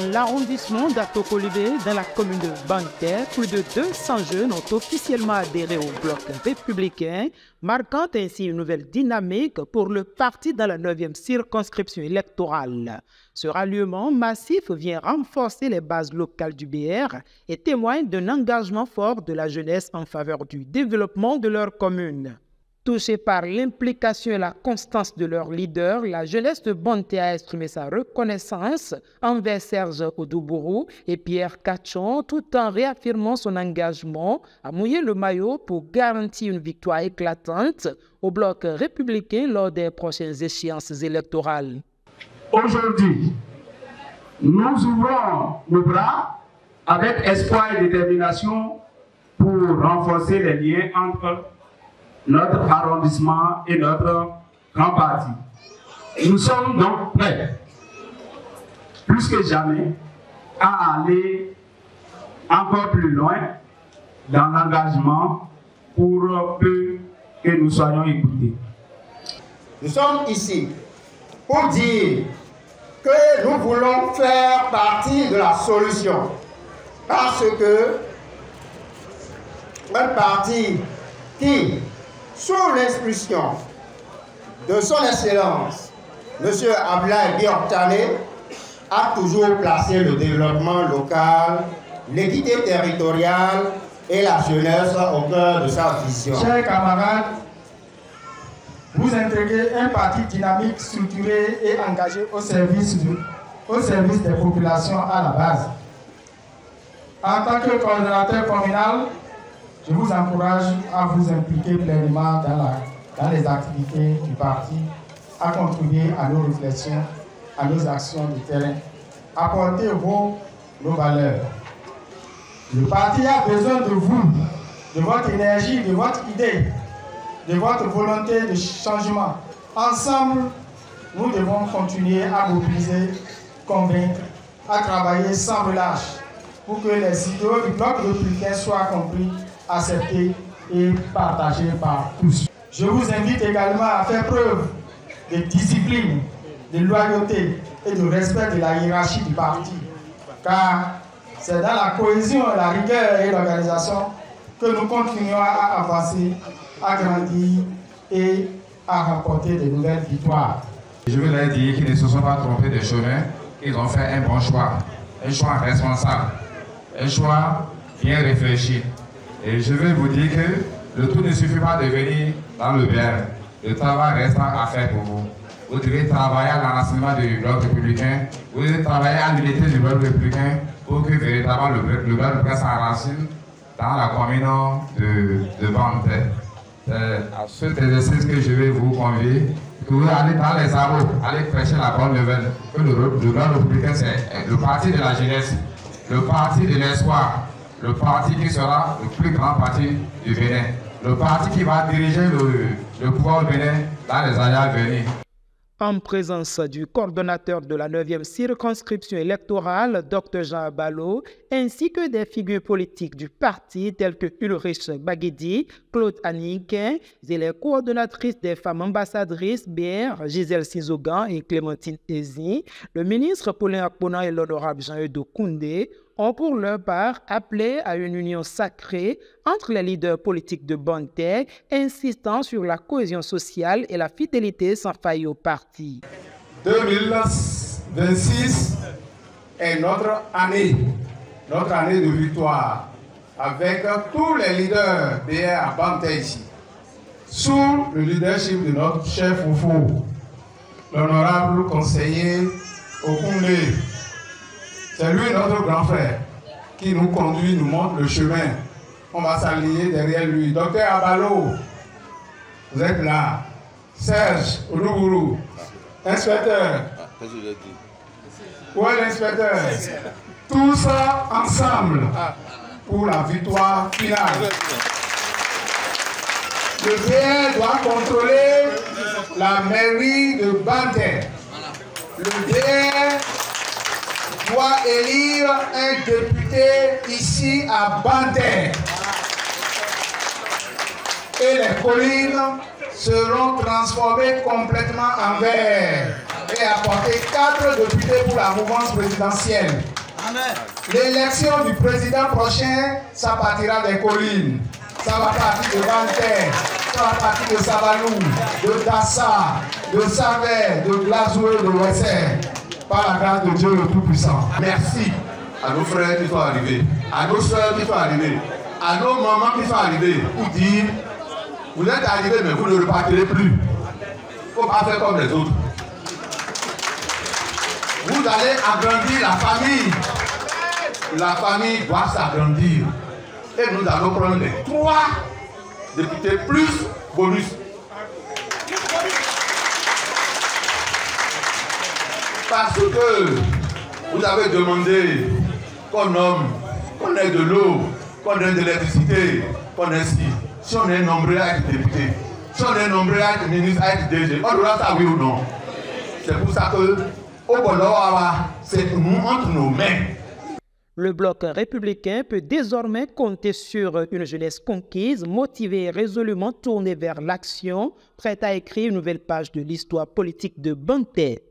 Dans l'arrondissement d'Atokolibé, dans la commune de Banter, plus de 200 jeunes ont officiellement adhéré au bloc républicain, marquant ainsi une nouvelle dynamique pour le parti dans la 9e circonscription électorale. Ce ralliement massif vient renforcer les bases locales du BR et témoigne d'un engagement fort de la jeunesse en faveur du développement de leur commune. Touchée par l'implication et la constance de leurs leaders, la jeunesse de Banter a exprimé sa reconnaissance envers Serge Odoubourou et Pierre Kachon, tout en réaffirmant son engagement à mouiller le maillot pour garantir une victoire éclatante au bloc républicain lors des prochaines échéances électorales. Aujourd'hui, nous ouvrons nos bras avec espoir et détermination pour renforcer les liens entre notre arrondissement et notre grand parti. Nous sommes donc prêts, plus que jamais, à aller encore plus loin dans l'engagement pour peu que nous soyons écoutés. Nous sommes ici pour dire que nous voulons faire partie de la solution, parce que un parti qui, sous l'instruction de son Excellence, M. Abdoulaye Biortane, a toujours placé le développement local, l'équité territoriale et la jeunesse au cœur de sa vision. Chers camarades, vous intégrez un parti dynamique, structuré et engagé au service des populations à la base. En tant que coordonnateur communal, je vous encourage à vous impliquer pleinement dans les activités du parti, à contribuer à nos réflexions, à nos actions de terrain, apporter nos valeurs. Le parti a besoin de vous, de votre énergie, de votre idée, de votre volonté de changement. Ensemble, nous devons continuer à mobiliser, convaincre, à travailler sans relâche pour que les idéaux du bloc républicain soient compris, acceptés et partagés par tous. Je vous invite également à faire preuve de discipline, de loyauté et de respect de la hiérarchie du parti, car c'est dans la cohésion, la rigueur et l'organisation que nous continuons à avancer, à grandir et à remporter de nouvelles victoires. Je veux leur dire qu'ils ne se sont pas trompés de chemin, qu'ils ont fait un bon choix, un choix responsable, un choix bien réfléchi. Et je veux vous dire que le tout ne suffit pas de venir dans le BR. Le travail reste à faire pour vous. Vous devez travailler à l'enracinement du bloc républicain, vous devez travailler à l'unité du bloc républicain pour que véritablement le bloc républicain s'enracine dans la commune de Banter. C'est à cet exercice que je vais vous convier. Vous allez dans les arbres, allez prêcher la bonne nouvelle. Que le bloc républicain, c'est le parti de la jeunesse, le parti de l'espoir, le parti qui sera le plus grand parti du Bénin, le parti qui va diriger le pouvoir au Bénin dans les années à venir. En présence du coordonnateur de la 9e circonscription électorale, Dr Jean Abalo, ainsi que des figures politiques du parti telles que Ulrich Baguedi, Claude Aniquin et les coordonnatrices des femmes ambassadrices BR, Gisèle Sizogan et Clémentine Ezi, le ministre Paulin Akpona et l'honorable Jean-Eudo Koundé ont pour leur part appelé à une union sacrée entre les leaders politiques de Banter, insistant sur la cohésion sociale et la fidélité sans faille au parti. 2026 est notre année de victoire, avec tous les leaders BR à Banter ici, sous le leadership de notre chef Oufou, l'honorable conseiller Okoundé. C'est lui notre grand frère qui nous conduit, nous montre le chemin. On va s'aligner derrière lui. Docteur Abalo, vous êtes là. Serge Odoubourou, inspecteur. Où est l'inspecteur? Tous ensemble pour la victoire finale. Le BR doit contrôler la mairie de Banter. Le BR doit élire un député ici à Banter. Et les collines seront transformées complètement en vert et apporter 4 députés pour la mouvance présidentielle. L'élection du président prochain, ça partira des collines. Ça va partir de Banter, ça va partir de Savalou, de Dassa, de Savet, de Glazoué, de Wesser. Par la grâce de Dieu le Tout-Puissant. Merci à nos frères qui sont arrivés, à nos soeurs qui sont arrivées, à nos mamans qui sont arrivées pour dire, vous êtes arrivés mais vous ne repartirez plus. Il ne faut pas faire comme les autres. Vous allez agrandir la famille. La famille doit s'agrandir. Et nous allons prendre les 3 députés plus bonus. Parce que vous avez demandé qu'on nomme, qu'on ait de l'eau, qu'on ait de l'électricité, qu'on ait si on est nombreux à être député, si on est nombreux à être ministre, à être DG, on doit ça oui ou non. C'est pour ça que au Boloawa, c'est nous entre nos mains. Le bloc républicain peut désormais compter sur une jeunesse conquise, motivée et résolument tournée vers l'action, prête à écrire une nouvelle page de l'histoire politique de Banter.